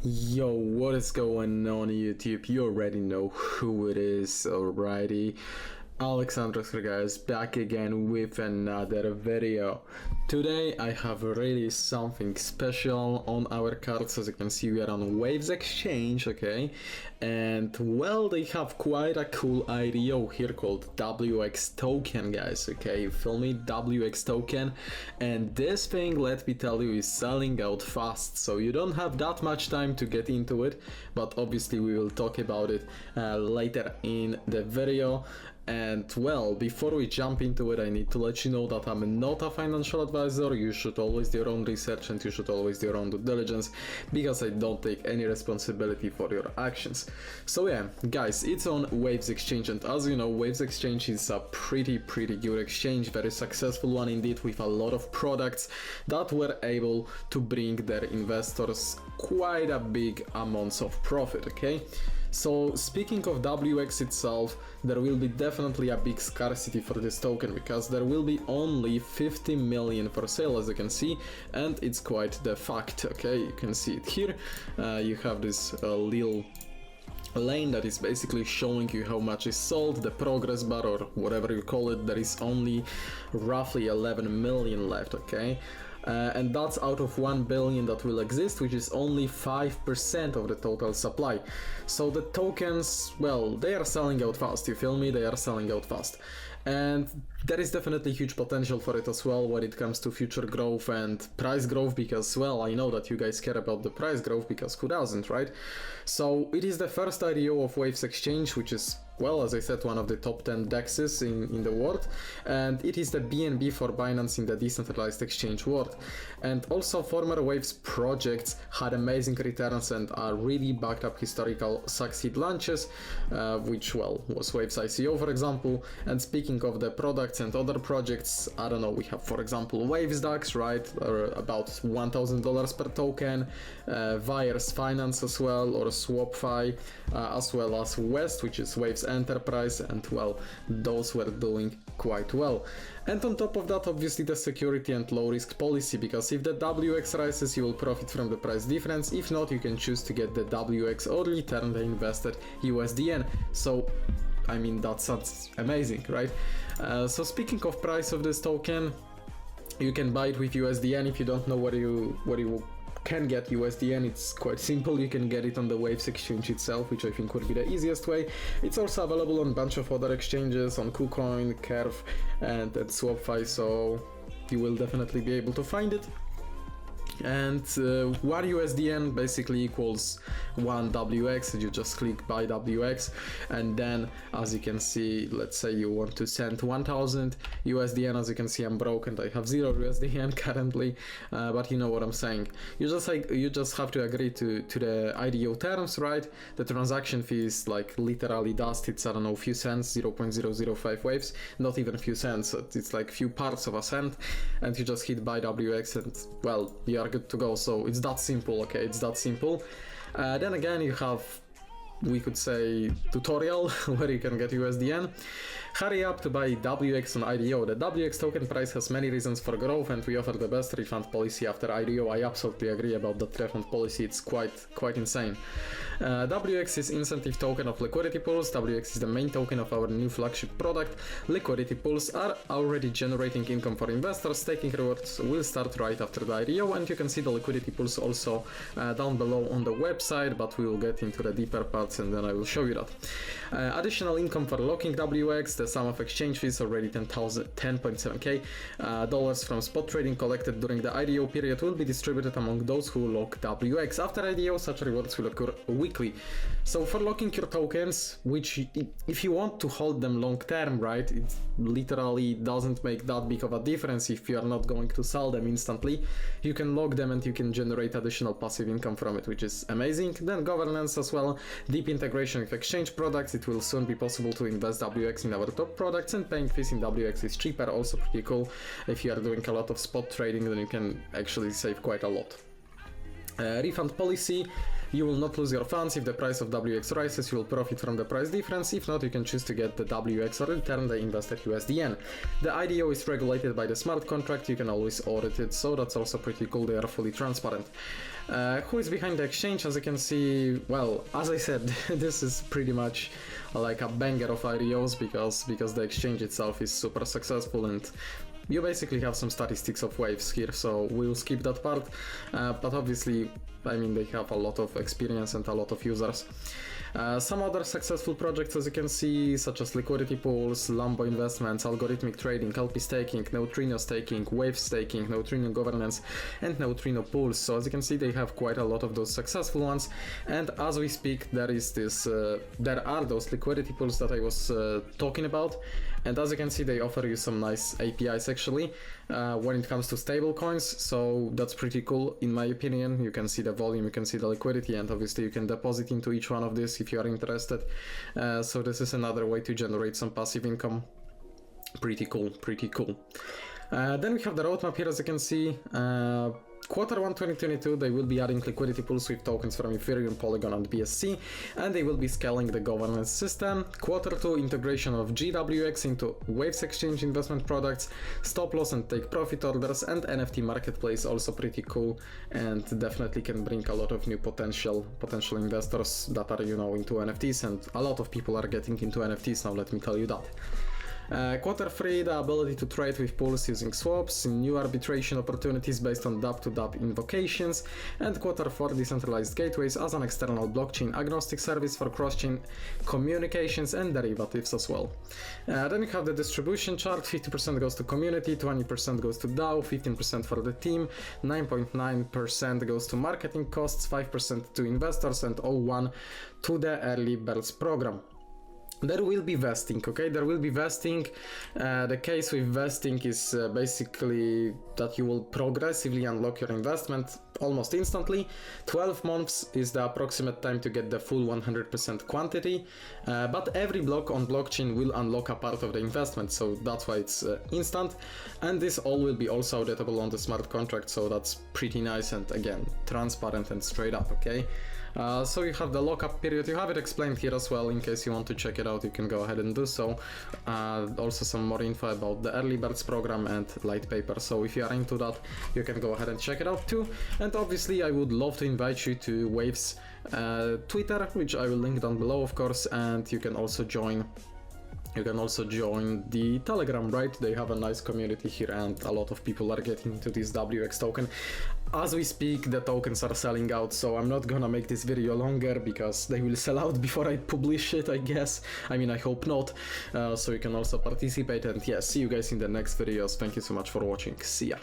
Yo, what is going on YouTube? You already know who it is alrighty. Alexandrusbusiness back again with another video. Today I have really something special on our cards. As you can see, we are on Waves Exchange, okay? And well, they have quite a cool IDO here called WX Token, guys, okay? You feel me? WX Token. And this thing, let me tell you, is selling out fast, so you don't have that much time to get into it, but obviously we will talk about it later in the video. And well, before we jump into it, I need to let you know that I'm not a financial advisor. You should always do your own research and you should always do your own due diligence, because I don't take any responsibility for your actions. So yeah, guys, it's on Waves Exchange, and as you know, Waves Exchange is a pretty good exchange, very successful one indeed, with a lot of products that were able to bring their investors quite a big amounts of profit, okay? So speaking of WX itself, there will be definitely a big scarcity for this token, because there will be only 50 million for sale, as you can see, and it's quite the fact, okay? You can see it here. You have this little lane that is basically showing you how much is sold, the progress bar or whatever you call it. There is only roughly 11 million left, okay? And that's out of 1 billion that will exist, which is only 5% of the total supply. So the tokens, well, they are selling out fast, you feel me? They are selling out fast. And there is definitely huge potential for it as well when it comes to future growth and price growth, because, well, I know that you guys care about the price growth, because who doesn't, right? So it is the first IDO of Waves Exchange, which is, well, as I said, one of the top 10 DEXs in the world, and it is the BNB for Binance in the decentralized exchange world. And also former Waves projects had amazing returns and are really backed up historical succeed launches, which, well, was Waves ICO, for example. And speaking of the products and other projects, I don't know, we have, for example, Waves DAX, right, or about $1,000 per token, Wires Finance as well, or SwapFi, as well as West, which is Waves Enterprise, and well, those were doing quite well. And on top of that, obviously, the security and low risk policy, because if the WX rises, you will profit from the price difference. If not, you can choose to get the WX or return the invested USDN. So I mean, that's amazing, right? So speaking of price of this token, you can buy it with USDN. If you don't know where you can get USDN, it's quite simple. You can get it on the Waves exchange itself, which I think would be the easiest way. It's also available on a bunch of other exchanges, on KuCoin, Curve, and SwapFi, so you will definitely be able to find it. And 1 USDN basically equals 1 WX. You just click buy WX, and then, as you can see, let's say you want to send 1000 USDN. As you can see, I'm broke and I have 0 USDN currently, but you know what I'm saying. You just have to agree to the IDO terms, right? The transaction fee is like literally dust. It's, I don't know, a few cents, 0.005 waves, not even a few cents. It's like few parts of a cent, and you just hit buy WX, and well, you are good to go. So it's that simple, okay? It's that simple. Then again, you have, we could say, tutorial where you can get USDN. Hurry up to buy WX on IDO. The WX token price has many reasons for growth, and we offer the best refund policy after IDO. I absolutely agree about that refund policy. It's quite insane. WX is incentive token of Liquidity Pools. WX is the main token of our new flagship product. Liquidity Pools are already generating income for investors. Staking rewards will start right after the IDO, and you can see the Liquidity Pools also down below on the website, but we will get into the deeper parts and then I will show you that. Additional income for locking WX. The sum of exchange fees, already $10.7k dollars from spot trading collected during the IDO period, will be distributed among those who lock WX. After IDO, such rewards will occur weekly. So for locking your tokens, which if you want to hold them long term, right, it literally doesn't make that big of a difference if you are not going to sell them instantly. You can lock them and you can generate additional passive income from it, which is amazing. Then governance as well, deep integration with exchange products. It will soon be possible to invest WX in our top products, and paying fees in WX is cheaper, also pretty cool. If you are doing a lot of spot trading, then you can actually save quite a lot. Refund policy: you will not lose your funds. If the price of WX rises, you will profit from the price difference. If not, you can choose to get the WX or return the invested USDN. The IDO is regulated by the smart contract. You can always audit it, so that's also pretty cool. They are fully transparent. Who is behind the exchange? As you can see, well, as I said, this is pretty much like a banger of IDOs because the exchange itself is super successful, and you basically have some statistics of waves here, so we'll skip that part, but obviously, I mean, they have a lot of experience and a lot of users. Some other successful projects, as you can see, such as Liquidity Pools, Lambo Investments, Algorithmic Trading, LP Staking, Neutrino Staking, Wave Staking, Neutrino Governance, and Neutrino Pools. So as you can see, they have quite a lot of those successful ones. And as we speak, there are those liquidity pools that I was talking about. And as you can see, they offer you some nice APIs actually when it comes to stable coins. So that's pretty cool in my opinion. You can see the volume, you can see the liquidity, and obviously you can deposit into each one of these if you are interested. So this is another way to generate some passive income. Pretty cool, pretty cool. Then we have the roadmap here, as you can see. Q1 2022, they will be adding liquidity pools with tokens from Ethereum, Polygon, and BSC, and they will be scaling the governance system. Q2, integration of GWX into Waves Exchange investment products, stop loss and take profit orders, and NFT marketplace, also pretty cool, and definitely can bring a lot of new potential investors that are, you know, into NFTs, and a lot of people are getting into NFTs now, let me tell you that. Q3, the ability to trade with pools using swaps, new arbitration opportunities based on DApp-to-DApp invocations, and Q4, decentralized gateways as an external blockchain agnostic service for cross-chain communications and derivatives as well. Then you have the distribution chart. 50% goes to community, 20% goes to DAO, 15% for the team, 9.9% goes to marketing costs, 5% to investors, and 0.1% to the early birds program. There will be vesting, okay? There will be vesting. The case with vesting is basically that you will progressively unlock your investment almost instantly. 12 months is the approximate time to get the full 100% quantity, but every block on blockchain will unlock a part of the investment, so that's why it's instant. And this all will be also auditable on the smart contract, so that's pretty nice and again transparent and straight up, okay? So you have the lockup period, you have it explained here as well. In case you want to check it out, you can go ahead and do so. Also some more info about the early birds program and light paper, so if you are into that, you can go ahead and check it out too. And obviously I would love to invite you to Waves Twitter, which I will link down below of course, and you can also join the Telegram, right? They have a nice community here and a lot of people are getting into this WX token. As we speak, the tokens are selling out, so I'm not gonna make this video longer because they will sell out before I publish it, I guess. I mean, I hope not. So you can also participate, and yeah, see you guys in the next videos. Thank you so much for watching. See ya.